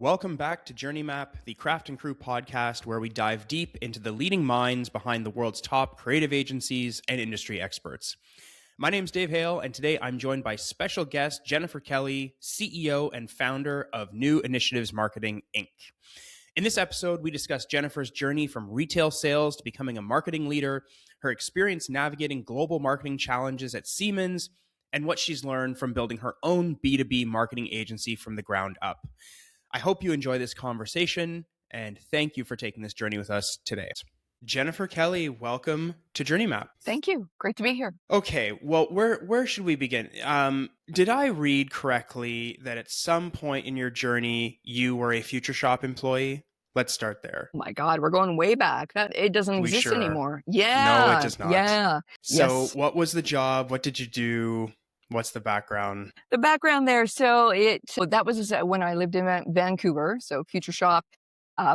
Welcome back to Journey Map, the Craft&Crew podcast, where we dive deep into the leading minds behind the world's top creative agencies and industry experts. My name's Dave Hale, and today I'm joined by special guest Jennifer Kelly, CEO and founder of New Initiatives Marketing, Inc. In this episode, we discuss Jennifer's journey from retail sales to becoming a marketing leader, her experience navigating global marketing challenges at Siemens, and what she's learned from building her own B2B marketing agency from the ground up. I hope you enjoy this conversation, and thank you for taking this journey with us today. Jennifer Kelly, welcome to Journey Map. Thank you. Great to be here. Okay, well, where should we begin? Did I read correctly that at some point in your journey, you were a Future Shop employee? Let's start there. Oh my God, we're going way back. It doesn't exist anymore. Yeah. No, it does not. Yeah. So Yes. what was the job? What did you do? What's the background? The background there. So that was when I lived in Vancouver. So Future Shop.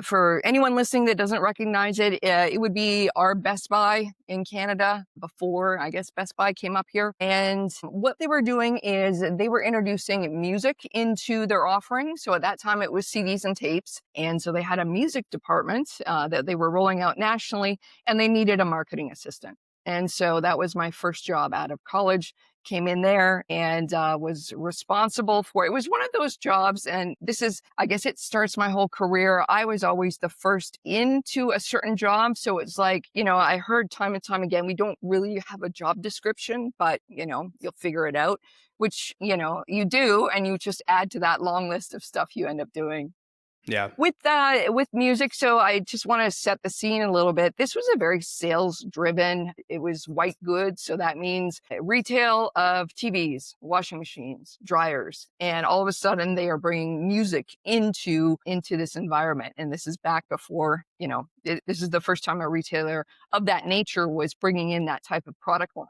For anyone listening that doesn't recognize it, it would be our Best Buy in Canada before, I guess, Best Buy came up here. And what they were doing is they were introducing music into their offering. So at that time, it was CDs and tapes. And so they had a music department that they were rolling out nationally, and they needed a marketing assistant. And so that was my first job out of college. Came in there and was responsible for it. Was one of those jobs, and this is, I guess it starts my whole career. I was always the first into a certain job. So it's like, I heard time and time again, we don't really have a job description, but, you'll figure it out, which, you do, and you just add to that long list of stuff you end up doing. Yeah. With music, so I just want to set the scene a little bit. This was a very sales driven. It was white goods, so that means retail of TVs, washing machines, dryers, and all of a sudden they are bringing music into this environment. And this is back before, this is the first time a retailer of that nature was bringing in that type of product line.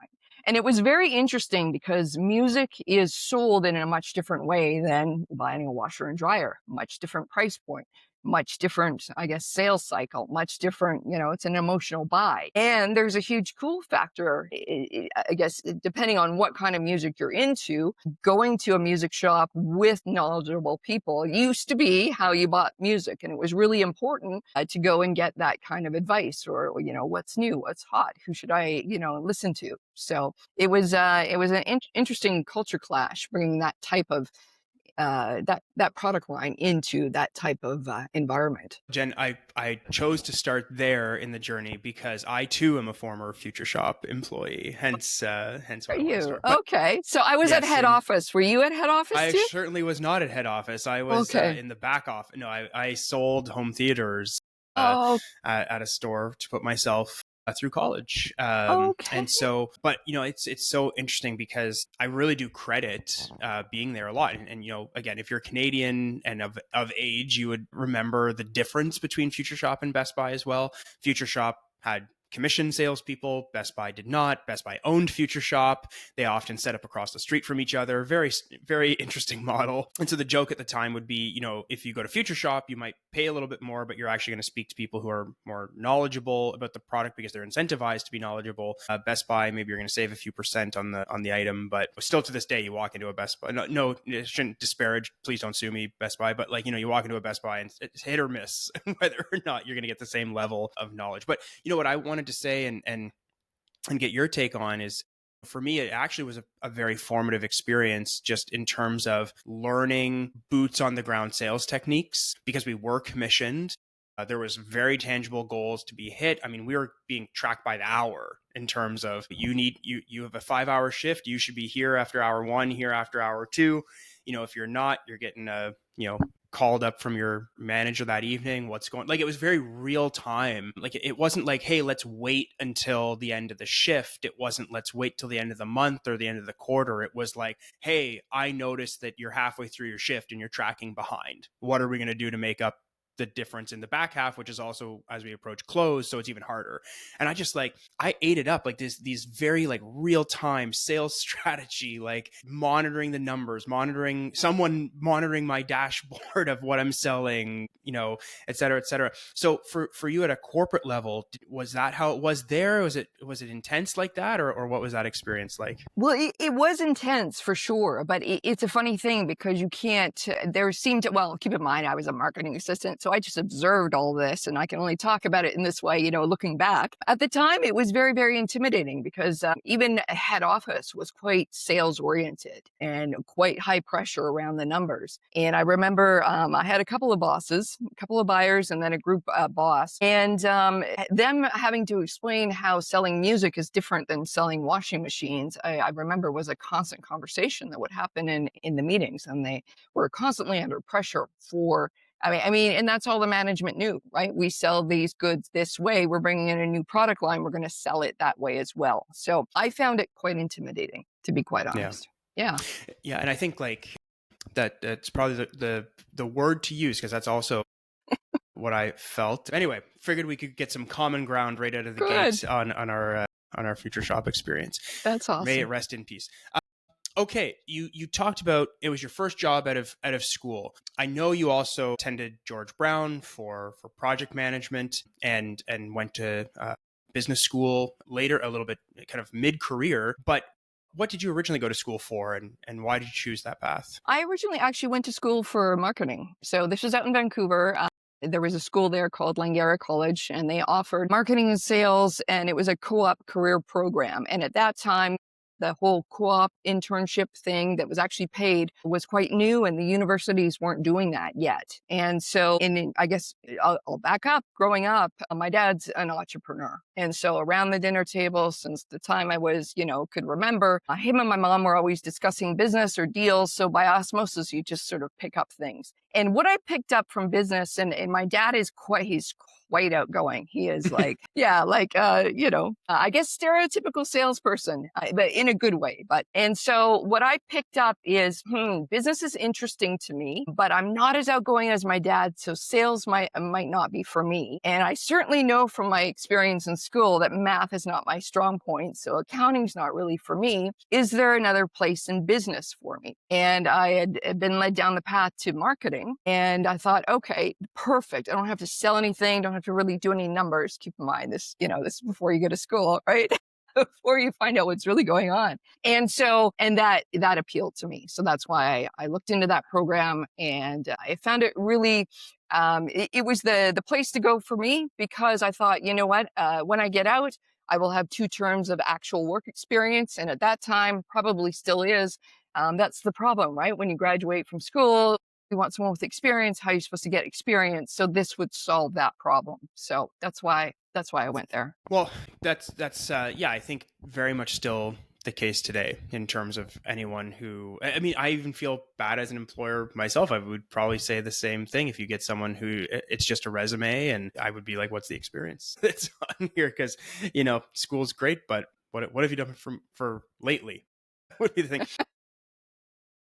And it was very interesting because music is sold in a much different way than buying a washer and dryer, much different price point, much different, I guess, sales cycle, much different, it's an emotional buy. And there's a huge cool factor, I guess, depending on what kind of music you're into. Going to a music shop with knowledgeable people used to be how you bought music. And it was really important to go and get that kind of advice or, what's new, what's hot, who should I, listen to? So it was an interesting culture clash, bringing that type of that product line into that type of environment. Jen, I chose to start there in the journey because I too am a former Future Shop employee. Hence why I want to start. Okay, so I was at head office. Were you at head office too? I certainly was not at head office. I was in the back office. No, I sold home theaters at a store to put myself through college. And so, but it's so interesting because I really do credit being there a lot. And again, if you're Canadian and of age, you would remember the difference between Future Shop and Best Buy as well. Future Shop had commission salespeople. Best Buy did not. Best Buy owned Future Shop. They often set up across the street from each other. Very, very interesting model. And so the joke at the time would be, if you go to Future Shop, you might pay a little bit more, but you're actually going to speak to people who are more knowledgeable about the product because they're incentivized to be knowledgeable. Best Buy, maybe you're going to save a few percent on the item, but still to this day, you walk into a Best Buy. No, it shouldn't disparage. Please don't sue me, Best Buy. But you walk into a Best Buy and it's hit or miss whether or not you're going to get the same level of knowledge. But what I wanted to say and get your take on is, for me, it actually was a very formative experience just in terms of learning boots on the ground sales techniques because we were commissioned. There was very tangible goals to be hit. I mean, we were being tracked by the hour in terms of you have a 5-hour shift. You should be here after hour 1, here after hour 2. If you're not, you're getting called up from your manager that evening. What's going, it was very real time. It wasn't like, hey, let's wait until the end of the shift. It wasn't, let's wait till the end of the month or the end of the quarter. It was like, hey, I noticed that you're halfway through your shift and you're tracking behind. What are we going to do to make up the difference in the back half, which is also as we approach close, so it's even harder. And I ate it up, like these very like real time sales strategy, like monitoring the numbers, monitoring my dashboard of what I'm selling, et cetera, et cetera. So for you at a corporate level, was that how it was there? Was it intense like that, or what was that experience like? Well, it was intense for sure, but it's a funny thing because you can't, keep in mind, I was a marketing assistant, so I just observed all this and I can only talk about it in this way, looking back. At the time, it was very, very intimidating because even head office was quite sales oriented and quite high pressure around the numbers. And I remember I had a couple of bosses, a couple of buyers, and then a group boss, and them having to explain how selling music is different than selling washing machines. I remember was a constant conversation that would happen in the meetings, and they were constantly under pressure for, and that's all the management knew, right? We sell these goods this way. We're bringing in a new product line. We're going to sell it that way as well. So I found it quite intimidating, to be quite honest. Yeah. Yeah. And I think like that's probably the word to use, because that's also what I felt. Anyway, figured we could get some common ground right out of the gate on our Future Shop experience. That's awesome. May it rest in peace. Okay, you talked about it was your first job out of school. I know you also attended George Brown for project management and went to business school later, a little bit kind of mid-career. But what did you originally go to school for, and why did you choose that path? I originally actually went to school for marketing. So this was out in Vancouver. There was a school there called Langara College, and they offered marketing and sales, and it was a co-op career program. And at that time, the whole co-op internship thing that was actually paid was quite new, and the universities weren't doing that yet. And so, I guess I'll back up. Growing up, my dad's an entrepreneur. And so around the dinner table, since the time I was, could remember, him and my mom were always discussing business or deals. So by osmosis, you just sort of pick up things. And what I picked up from business, and my dad is he's quite outgoing. He is like, I guess stereotypical salesperson, but in a good way. And so what I picked up is, business is interesting to me, but I'm not as outgoing as my dad. So sales might not be for me. And I certainly know from my experience in school that math is not my strong point. So accounting's not really for me. Is there another place in business for me? And I had been led down the path to marketing. And I thought, okay, perfect. I don't have to sell anything. Don't have to really do any numbers. Keep in mind this, this is before you go to school, right? Before you find out what's really going on. And that appealed to me. So that's why I looked into that program, and I found it really, it was the place to go for me, because I thought, you know what, when I get out, I will have 2 terms of actual work experience. And at that time, probably still is. That's the problem, right? When you graduate from school, you want someone with experience. How are you supposed to get experience? So this would solve that problem. So that's why I went there. Well, that's I think very much still the case today in terms of anyone who, I even feel bad as an employer myself. I would probably say the same thing if you get someone who it's just a resume, and I would be like, what's the experience that's on here? Because, school's great, but what have you done for lately? What do you think?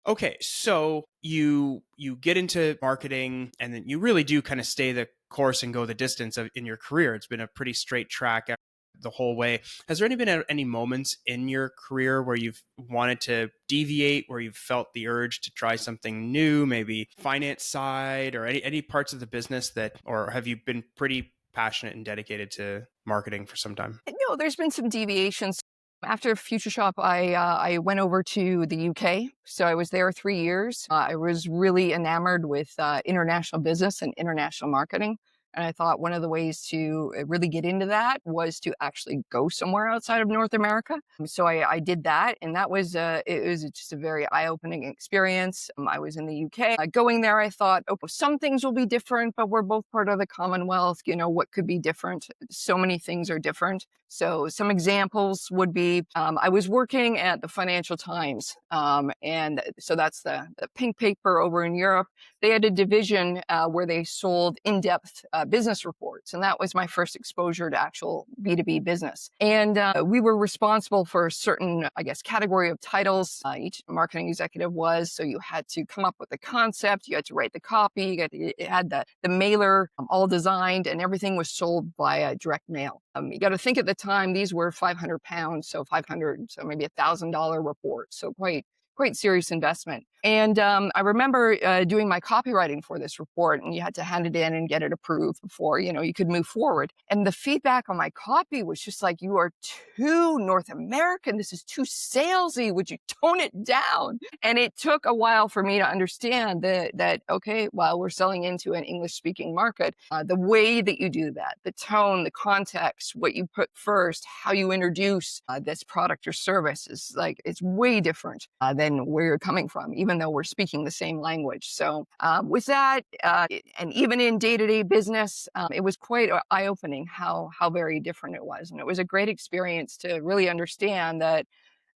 Okay, so you get into marketing, and then you really do kind of stay the course and go the distance in your career. It's been a pretty straight track the whole way. Has there been any moments in your career where you've wanted to deviate, where you've felt the urge to try something new, maybe finance side, or any parts of the business or have you been pretty passionate and dedicated to marketing for some time? No, there's been some deviations. After Future Shop, I went over to the UK. So I was there 3 years. I was really enamored with international business and international marketing. And I thought one of the ways to really get into that was to actually go somewhere outside of North America. So I did that, and that was it was just a very eye-opening experience. I was in the UK. Going there, I thought, okay, some things will be different, but we're both part of the Commonwealth. What could be different? So many things are different. So some examples would be, I was working at the Financial Times, and so that's the pink paper over in Europe. They had a division where they sold in-depth business reports. And that was my first exposure to actual B2B business. And we were responsible for a certain, I guess, category of titles. Each marketing executive was. So you had to come up with the concept, you had to write the copy, it had the mailer all designed, and everything was sold via direct mail. You got to think at the time, these were 500 pounds, so 500, so maybe $1,000 report. So quite serious investment. And I remember doing my copywriting for this report, and you had to hand it in and get it approved before, you could move forward. And the feedback on my copy was just like, you are too North American. This is too salesy. Would you tone it down? And it took a while for me to understand that okay, while we're selling into an English speaking market, the way that you do that, the tone, the context, what you put first, how you introduce this product or service is like, it's way different than where you're coming from, even though we're speaking the same language. So with that, and even in day-to-day business, it was quite eye-opening how very different it was. And it was a great experience to really understand that,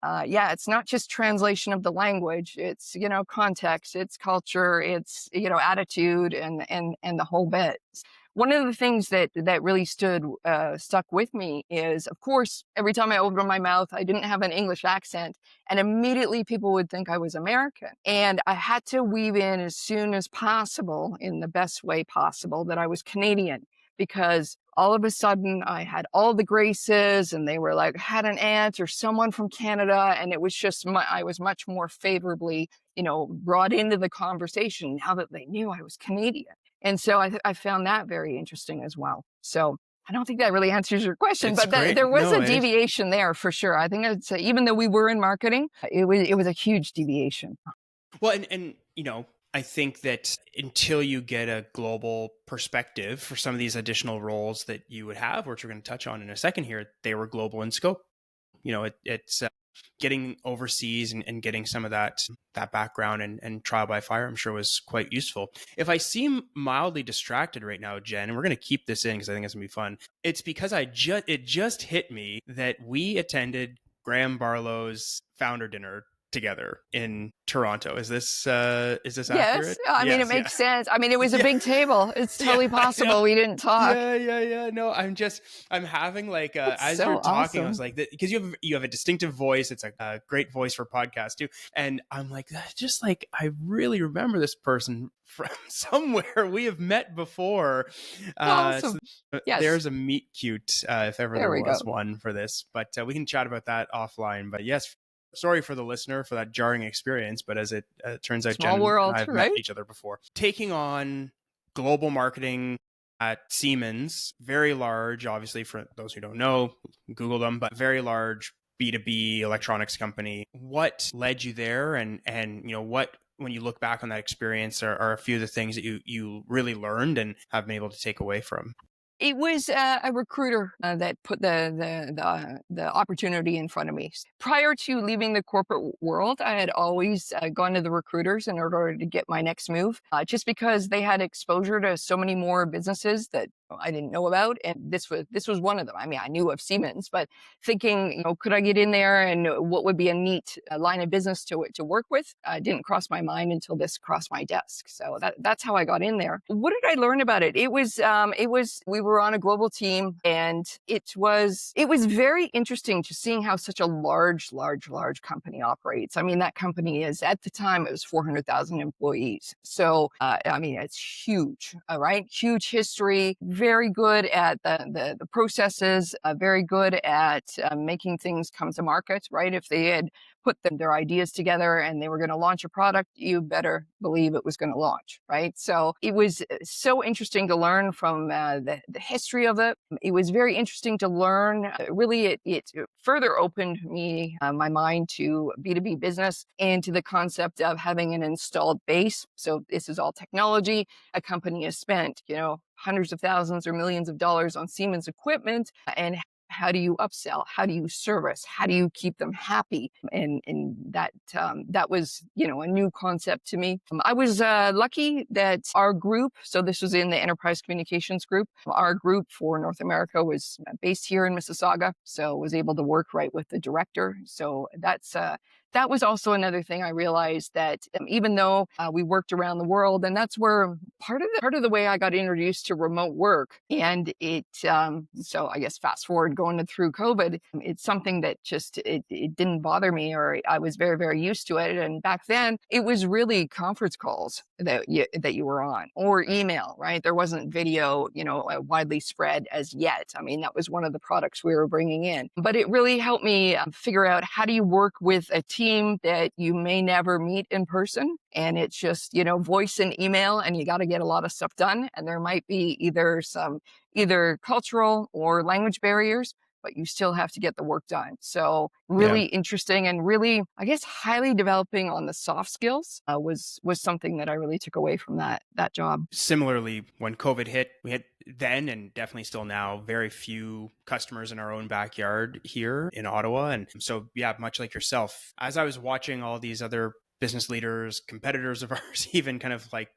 it's not just translation of the language, it's, context, it's culture, it's, attitude and the whole bit. One of the things that really stuck with me is, of course, every time I opened my mouth, I didn't have an English accent, and immediately people would think I was American. And I had to weave in as soon as possible, in the best way possible, that I was Canadian, because all of a sudden I had all the graces, and they were like, had an aunt or someone from Canada, and it was just, I was much more favorably, brought into the conversation now that they knew I was Canadian. And so I found that very interesting as well. So I don't think that really answers your question, but there was a deviation there for sure. I think it's, even though we were in marketing, it was a huge deviation. Well, and I think that until you get a global perspective for some of these additional roles that you would have, which we're going to touch on in a second here, they were global in scope. It's getting overseas and getting some of that background and trial by fire, I'm sure, was quite useful. If I seem mildly distracted right now, Jen, and we're going to keep this in because I think it's going to be fun, it's because it just hit me that we attended Graham Barlow's founder dinner together in Toronto. Is this accurate? Yes. I mean, it makes sense. I mean, it was a big table. It's totally possible we didn't talk. Yeah. No, I'm having like, as you're talking, awesome. I was like, because you have a distinctive voice. It's a great voice for podcast too. And I'm like, just like, I really remember this person from somewhere we have met before. Awesome. So there's a meet cute, if ever there was one for this, but we can chat about that offline. But yes, sorry for the listener for that jarring experience, but as it turns out, Jen and I have met each other before. Taking on global marketing at Siemens, very large, obviously, for those who don't know, Google them, but very large B2B electronics company. What led you there? And what, when you look back on that experience, are a few of the things that you really learned and have been able to take away from? It was a recruiter that put the opportunity in front of me. Prior to leaving the corporate world, I had always gone to the recruiters in order to get my next move, just because they had exposure to so many more businesses that I didn't know about, and this was one of them. I mean, I knew of Siemens, but thinking, could I get in there, and what would be a neat line of business to work with, didn't cross my mind until this crossed my desk. So that's how I got in there. What did I learn about it? It was we were on a global team, and it was very interesting to seeing how such a large company operates. I mean, that company is, at the time, it was 400,000 employees. So I mean, it's huge, right? Huge history. Very good at the processes, very good at making things come to market, right? If they had put their ideas together and they were going to launch a product, you better believe it was going to launch, right? So it was so interesting to learn from the history of it. It was very interesting to learn. Really, it further opened my mind to B2B business and to the concept of having an installed base. So this is all technology. A company has spent, hundreds of thousands or millions of dollars on Siemens equipment, and how do you upsell? How do you service? How do you keep them happy? And that was, a new concept to me. I was lucky that our group, so this was in the enterprise communications group, our group for North America was based here in Mississauga, so was able to work right with the director. So that's that was also another thing I realized, that even though we worked around the world, and that's where part of the way I got introduced to remote work, and so I guess fast forward going through COVID, it's something that just it didn't bother me, or I was very, very used to it. And back then, it was really conference calls that you were on, or email, right? There wasn't video, widely spread as yet. I mean, that was one of the products we were bringing in, but it really helped me figure out, how do you work with a team that you may never meet in person? And it's just, voice and email, and you got to get a lot of stuff done. And there might be either cultural or language barriers, but you still have to get the work done. So really interesting, and really, I guess, highly developing on the soft skills was something that I really took away from that job. Similarly, when COVID hit, we had then, and definitely still now, very few customers in our own backyard here in Ottawa. And so, much like yourself, as I was watching all these other business leaders, competitors of ours, even kind of like,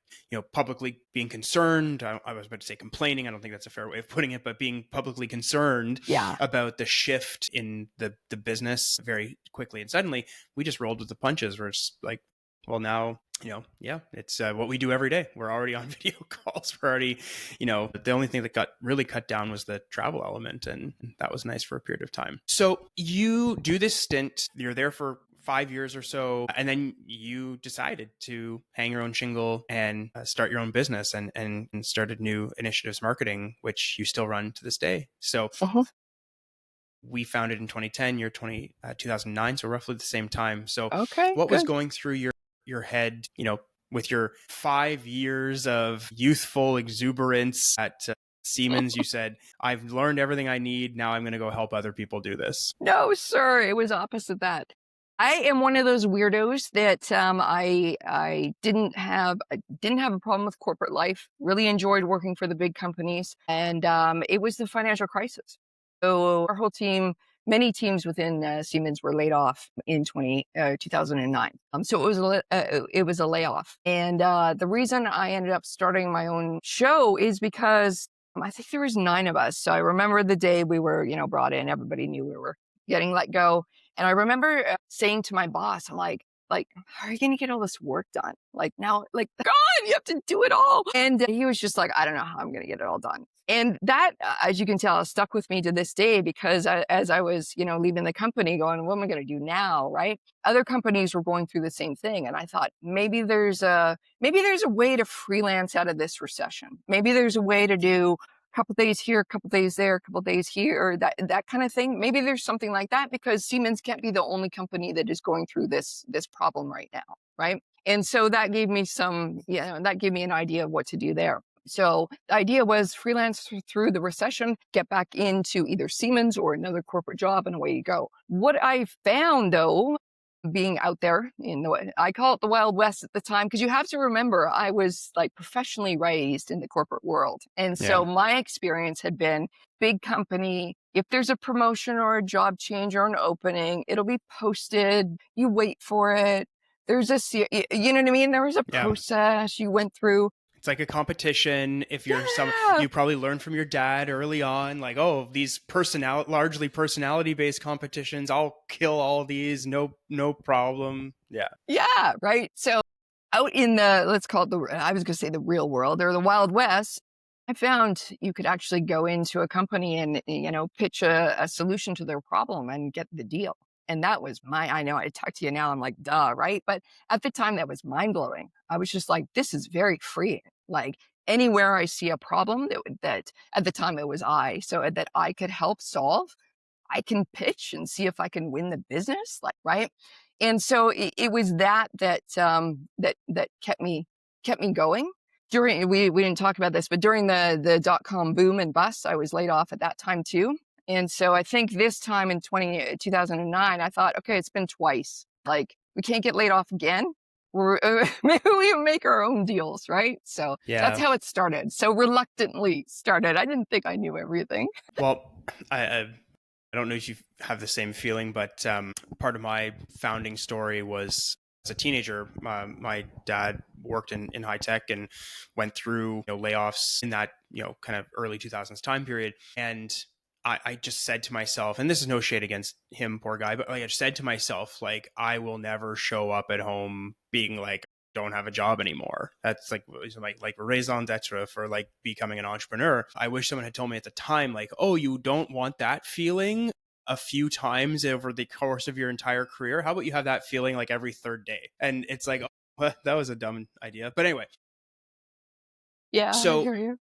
publicly being concerned. I was about to say complaining. I don't think that's a fair way of putting it, but being publicly concerned about the shift in the business very quickly. And suddenly we just rolled with the punches. We're just like, well, now, it's what we do every day. We're already on video calls. We're already, the only thing that got really cut down was the travel element. And that was nice for a period of time. So you do this stint, you're there for 5 years or so, and then you decided to hang your own shingle and start your own business and started New Initiatives Marketing, which you still run to this day. So we founded in 2010, you're 2009, so roughly the same time. So what was going through your head, with your 5 years of youthful exuberance at Siemens? You said, I've learned everything I need. Now I'm going to go help other people do this. No, sir. It was opposite that. I am one of those weirdos that I didn't have a problem with corporate life. Really enjoyed working for the big companies, and it was the financial crisis. So our whole team, many teams within Siemens were laid off in 2009. So it was a layoff, and the reason I ended up starting my own show is because I think there was 9 of us. So I remember the day we were brought in. Everybody knew we were getting let go. And I remember saying to my boss, I'm like, how are you going to get all this work done? Like now, God, you have to do it all. And he was just like, I don't know how I'm going to get it all done. And that, as you can tell, stuck with me to this day, because as I was, leaving the company going, what am I going to do now? Right. Other companies were going through the same thing. And I thought, maybe there's a way to freelance out of this recession. Maybe there's a way to do couple days here, a couple days there, a couple days here, that kind of thing. Maybe there's something like that, because Siemens can't be the only company that is going through this problem right now, right? And so that gave me an idea of what to do there. So the idea was freelance through the recession, get back into either Siemens or another corporate job, and away you go. What I found, though, being out there I call it the Wild West at the time, because you have to remember, I was like professionally raised in the corporate world. And so my experience had been big company. If there's a promotion or a job change or an opening, it'll be posted. You wait for it. There's you know what I mean? There was a process you went through. It's like a competition. If you're you probably learned from your dad early on, like, oh, these largely personality-based competitions, I'll kill all of these, no problem. Yeah, right. So out in let's call it I was going to say the real world, or the Wild West, I found you could actually go into a company and, pitch a solution to their problem and get the deal. And that was I know I talk to you now, I'm like, duh, right? But at the time, that was mind blowing. I was just like, this is very freeing. Like, anywhere I see a problem that at the time it was so that I could help solve, I can pitch and see if I can win the business, like, right? And so it was that kept me going. During we didn't talk about this, but during the .com boom and bust, I was laid off at that time too. And so I think this time in 2009, I thought, okay, it's been twice. Like, we can't get laid off again. Maybe we make our own deals, right? So that's how it started. So reluctantly started. I didn't think I knew everything. Well, I don't know if you have the same feeling, but part of my founding story was, as a teenager, my dad worked in high tech and went through layoffs in that kind of early 2000s time period. And I just said to myself, and this is no shade against him, poor guy, but like I said to myself, like, I will never show up at home being like, don't have a job anymore. That's like raison d'etre for like becoming an entrepreneur. I wish someone had told me at the time, like, oh, you don't want that feeling a few times over the course of your entire career. How about you have that feeling like every third day? And it's like, oh, well, that was a dumb idea. But anyway, Yeah, I so hear you.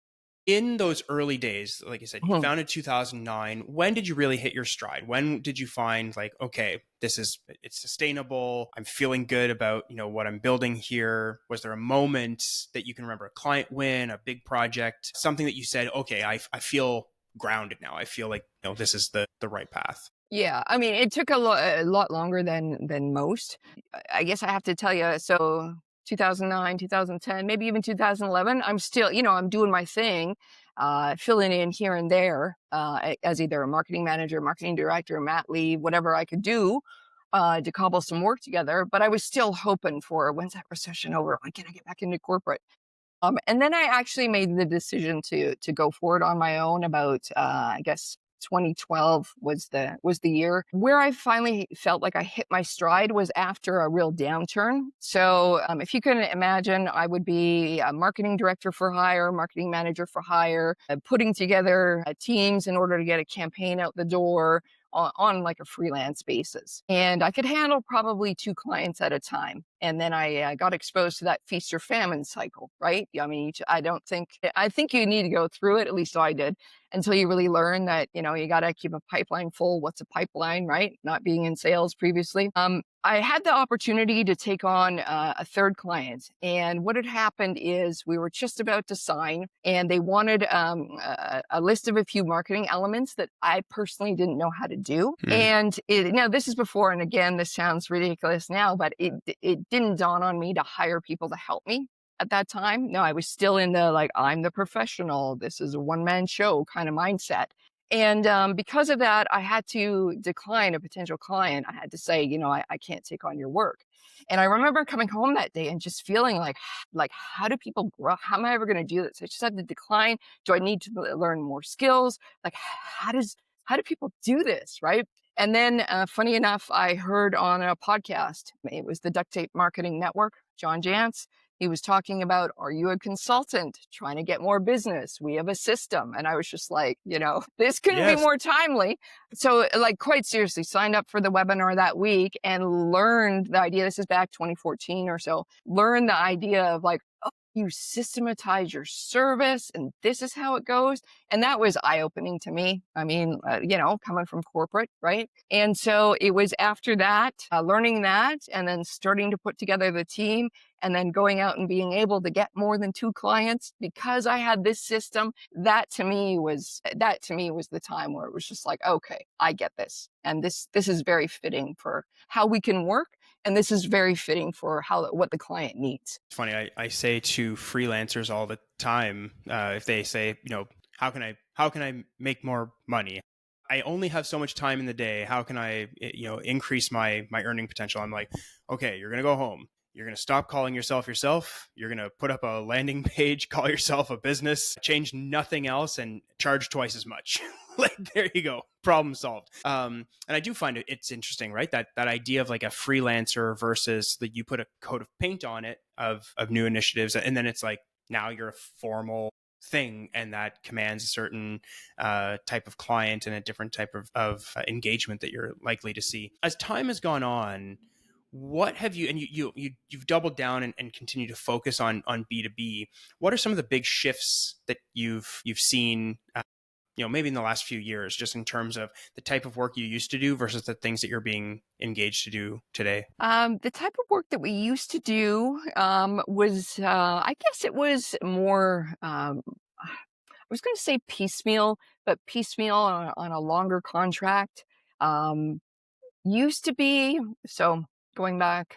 in those early days, like I said, you founded 2009. When did you really hit your stride? When did you find like, okay, it's sustainable. I'm feeling good about, what I'm building here. Was there a moment that you can remember, a client win, a big project, something that you said, okay, I feel grounded now. I feel like, this is the right path. Yeah, I mean, it took a lot longer than most. I guess I have to tell you, so 2009, 2010, maybe even 2011, I'm still, I'm doing my thing, filling in here and there, as either a marketing manager, marketing director, mat leave, whatever I could do, to cobble some work together. But I was still hoping for, when's that recession over? When can I get back into corporate? And then I actually made the decision to go forward on my own about, I guess 2012 was the year where I finally felt like I hit my stride, was after a real downturn. So if you can imagine, I would be a marketing director for hire, marketing manager for hire, putting together teams in order to get a campaign out the door on like a freelance basis. And I could handle probably 2 clients at a time. And then I got exposed to that feast or famine cycle, right? I mean, I think you need to go through it, at least I did, until you really learn that, you got to keep a pipeline full. What's a pipeline, right? Not being in sales previously. I had the opportunity to take on a third client. And what had happened is we were just about to sign, and they wanted a list of a few marketing elements that I personally didn't know how to do. And this is before, and again, this sounds ridiculous now, but it didn't dawn on me to hire people to help me at that time. No, I was still in the, like, I'm the professional, this is a one-man show kind of mindset. And because of that, I had to decline a potential client. I had to say, I can't take on your work. And I remember coming home that day and just feeling like, how do people grow? How am I ever going to do this? I just had to decline. Do I need to learn more skills? Like, how do people do this, right? And then, funny enough, I heard on a podcast, it was the Duct Tape Marketing Network, John Jantz. He was talking about, are you a consultant trying to get more business? We have a system. And I was just like, this couldn't be more timely. So, like, quite seriously, signed up for the webinar that week and learned the idea. This is back 2014 or so. Learned the idea of like, oh, you systematize your service and this is how it goes. And that was eye-opening to me. I mean, coming from corporate, right? And so it was after that, learning that, and then starting to put together the team, and then going out and being able to get more than 2 clients because I had this system. That to me was the time where it was just like, okay, I get this. And this is very fitting for how we can work. And this is very fitting for what the client needs. It's funny. I say to freelancers all the time, if they say, how can I make more money? I only have so much time in the day. How can I, increase my earning potential? I'm like, okay, you're going to go home. You're going to stop calling yourself. You're going to put up a landing page, call yourself a business, change nothing else, and charge twice as much. Like, there you go. Problem solved. And I do find it's interesting, right? That idea of like a freelancer versus that you put a coat of paint on it of new initiatives. And then it's like, now you're a formal thing, and that commands a certain type of client and a different type of engagement that you're likely to see. As time has gone on, what have you, and you've doubled down and continue to focus on B2B. What are some of the big shifts that you've seen, maybe in the last few years, just in terms of the type of work you used to do versus the things that you're being engaged to do today? The type of work that we used to do was, I guess it was more, I was going to say piecemeal, but piecemeal on a longer contract. Used to be, so going back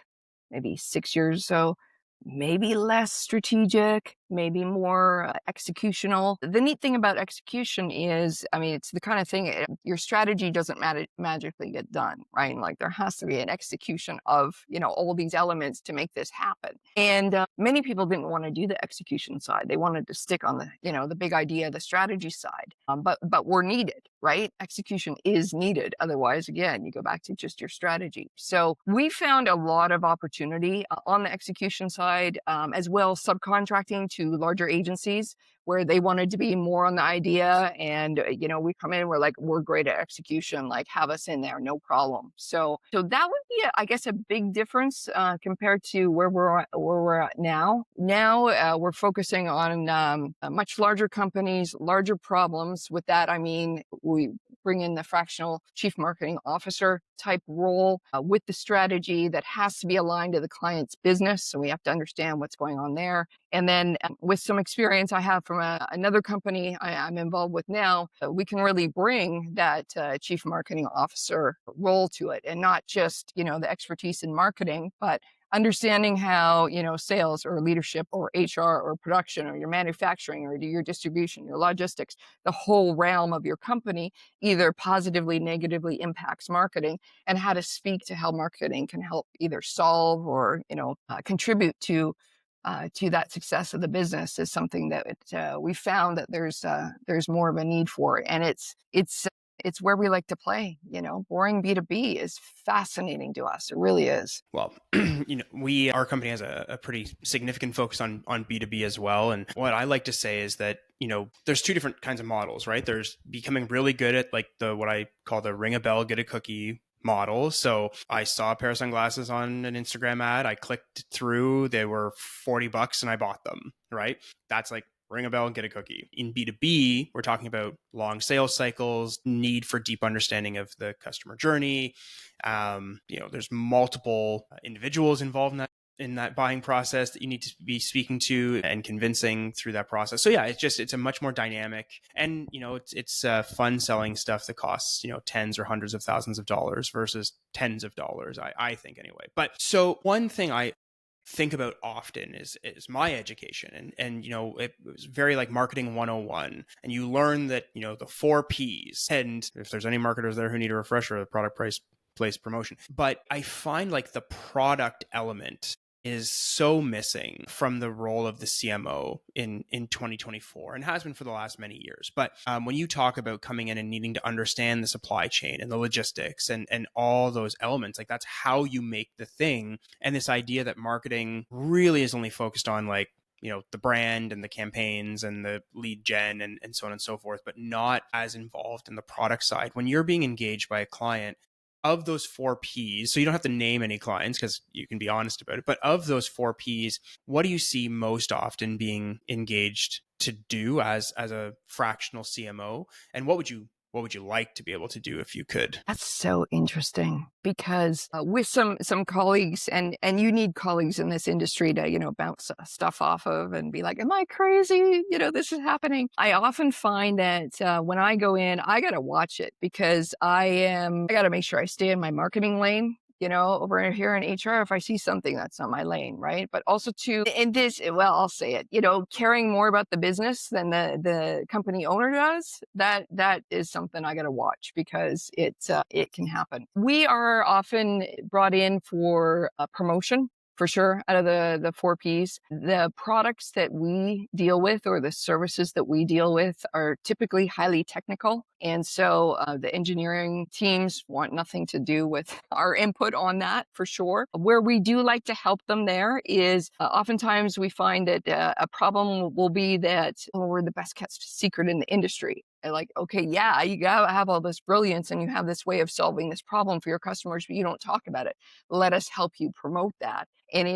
maybe 6 years or so, maybe less strategic, maybe more executional. The neat thing about execution is, I mean, it's the kind of thing, your strategy doesn't magically get done, right? Like, there has to be an execution of, all these elements to make this happen. And many people didn't want to do the execution side. They wanted to stick on the, the big idea, the strategy side, but we're needed. right? Execution is needed. Otherwise, again, you go back to just your strategy. So we found a lot of opportunity on the execution side, as well subcontracting to larger agencies where they wanted to be more on the idea. And, we come in, we're like, we're great at execution, like have us in there, no problem. So that would be, I guess, a big difference compared to where we're at now. Now we're focusing on much larger companies, larger problems. With that, I mean, we bring in the fractional chief marketing officer type role with the strategy that has to be aligned to the client's business. So we have to understand what's going on there. And then with some experience I have from another company I'm involved with now, we can really bring that chief marketing officer role to it, and not just, the expertise in marketing, but understanding how, sales or leadership or HR or production or your manufacturing or your distribution, your logistics, the whole realm of your company either positively, negatively impacts marketing, and how to speak to how marketing can help either solve or, contribute to that success of the business is something that we found that there's more of a need for, and it's where we like to play. Boring B2B is fascinating to us. It really is. Well, our company has a pretty significant focus on B2B as well. And what I like to say is that, there's two different kinds of models, right? There's becoming really good at like what I call the ring a bell, get a cookie model. So I saw a pair of sunglasses on an Instagram ad. I clicked through, they were $40 and I bought them, right? That's like ring a bell and get a cookie. In B2B, we're talking about long sales cycles, need for deep understanding of the customer journey. There's multiple individuals involved in that buying process that you need to be speaking to and convincing through that process. So yeah, it's a much more dynamic, and it's fun selling stuff that costs tens or hundreds of thousands of dollars versus tens of dollars, I think anyway. But so one thing I think about often is my education, and it was very like marketing 101, and you learn that the 4 Ps, and if there's any marketers there who need a refresher, the product, price, place, promotion. But I find like the product element is so missing from the role of the CMO in 2024, and has been for the last many years. But when you talk about coming in and needing to understand the supply chain and the logistics and all those elements, like that's how you make the thing. And this idea that marketing really is only focused on like, the brand and the campaigns and the lead gen and so on and so forth, but not as involved in the product side. When you're being engaged by a client, of those 4 Ps, so you don't have to name any clients because you can be honest about it, but of those 4 Ps, what do you see most often being engaged to do as a fractional CMO? And what would you like to be able to do if you could? That's so interesting, because with some colleagues, and you need colleagues in this industry to bounce stuff off of and be like, am I crazy? This is happening. I often find that when I go in, I got to watch it, because I got to make sure I stay in my marketing lane. Over here in HR, if I see something that's not my lane, right? But also in this, well, I'll say it, caring more about the business than the company owner does, that is something I got to watch, because it can happen. We are often brought in for a promotion, for sure, out of the 4 Ps. The products that we deal with, or the services that we deal with, are typically highly technical. And so the engineering teams want nothing to do with our input on that, for sure. Where we do like to help them there is oftentimes we find that a problem will be that we're the best kept secret in the industry. Like, okay, yeah, you gotta have all this brilliance and you have this way of solving this problem for your customers, but you don't talk about it. Let us help you promote that. And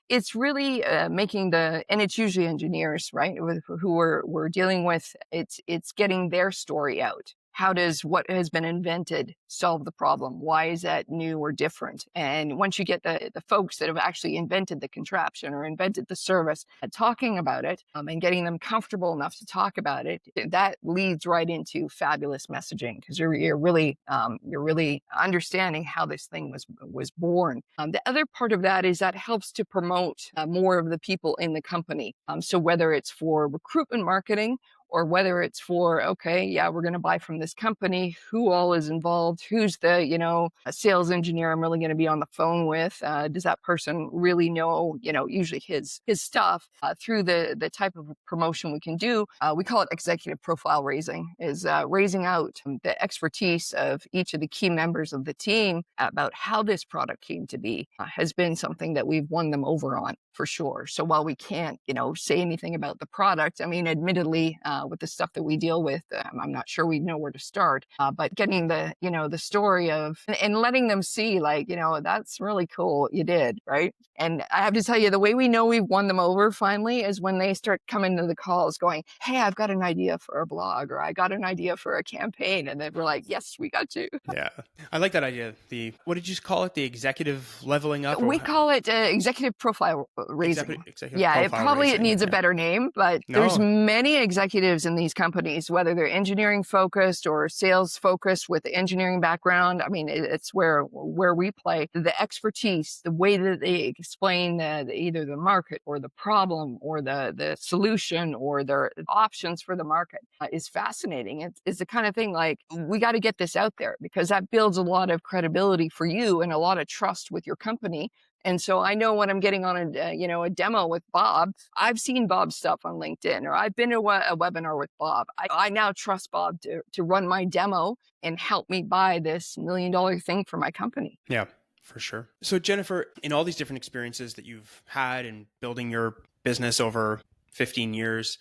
it's really making and it's usually engineers, right, who we're dealing with. It's getting their story out. How does what has been invented solve the problem? Why is that new or different? And once you get the folks that have actually invented the contraption or invented the service talking about it, and getting them comfortable enough to talk about it, that leads right into fabulous messaging, because you're really understanding how this thing was born. The other part of that is that helps to promote more of the people in the company. So whether it's for recruitment marketing or whether it's for, okay, yeah, we're going to buy from this company, who all is involved, who's the, a sales engineer I'm really going to be on the phone with, does that person really know, usually his stuff, through the type of promotion we can do. We call it executive profile raising, is raising out the expertise of each of the key members of the team about how this product came to be, has been something that we've won them over on for sure. So while we can't, say anything about the product, I mean, admittedly, with the stuff that we deal with, I'm not sure we know where to start, but getting the story of, and letting them see, like, that's really cool, you did, right? And I have to tell you, the way we know we've won them over finally is when they start coming to the calls going, hey, I've got an idea for a blog, or I got an idea for a campaign. And then we're like, yes, we got you. Yeah. I like that idea. What did you call it? The executive leveling up? We call it executive profile raising. It probably needs a better name, but there's many executives in these companies, whether they're engineering focused or sales focused with engineering background. I mean, it's where we play. The expertise, the way that they explain either the market or the problem or the solution or their options for the market is fascinating. It's the kind of thing, like, we got to get this out there, because that builds a lot of credibility for you and a lot of trust with your company. And so I know when I'm getting on a demo with Bob, I've seen Bob's stuff on LinkedIn, or I've been to a webinar with Bob. I now trust Bob to run my demo and help me buy this $1 million thing for my company. Yeah, for sure. So Jennifer, in all these different experiences that you've had in building your business over 15 years,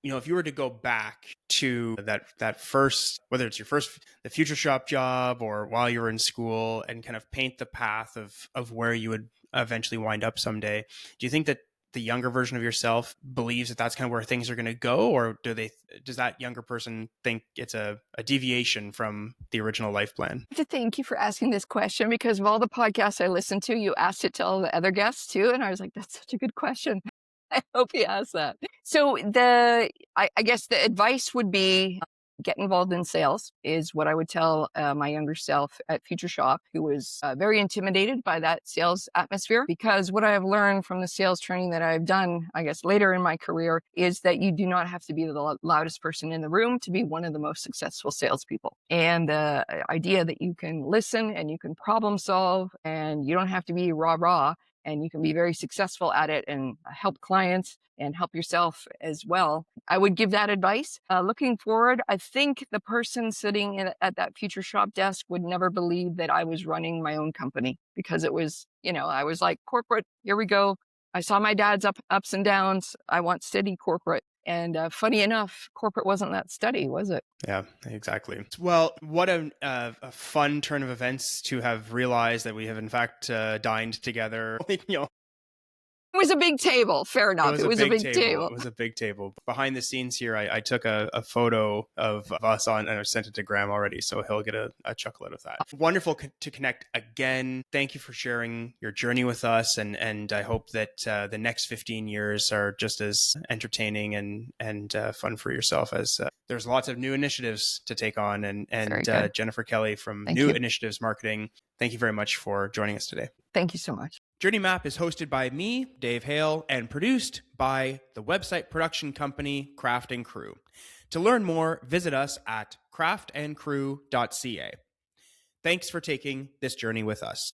if you were to go back to that first, whether it's the Future Shop job or while you were in school, and kind of paint the path of where you would eventually wind up someday, do you think that the younger version of yourself believes that that's kind of where things are going to go, or does that younger person think it's a deviation from the original life plan? Thank you for asking this question, because of all the podcasts I listened to, you asked it to all the other guests too, and I was like, that's such a good question. I hope you asked that. So I guess the advice would be, get involved in sales is what I would tell my younger self at Future Shop, who was very intimidated by that sales atmosphere. Because what I have learned from the sales training that I've done, I guess, later in my career, is that you do not have to be the loudest person in the room to be one of the most successful salespeople. And the idea that you can listen and you can problem solve, and you don't have to be rah-rah, and you can be very successful at it and help clients and help yourself as well. I would give that advice. Looking forward, I think the person sitting at that Future Shop desk would never believe that I was running my own company, because it was, I was like, corporate, here we go. I saw my dad's ups and downs. I want steady corporate. And funny enough, corporate wasn't that steady, was it? Yeah, exactly. Well, what a fun turn of events to have realized that we have in fact dined together. It was a big table. Fair enough. It was a big table. It was a big table. Behind the scenes here, I took a photo of us on, and I sent it to Graham already, so he'll get a chuckle out of that. Wonderful to connect again. Thank you for sharing your journey with us, and I hope that the next 15 years are just as entertaining and fun for yourself as there's lots of new initiatives to take on. And Jennifer Kelly from New Initiatives Marketing, thank you very much for joining us today. Thank you so much. Journey Map is hosted by me, Dave Hale, and produced by the website production company Craft&Crew. To learn more, visit us at craftandcrew.ca. Thanks for taking this journey with us.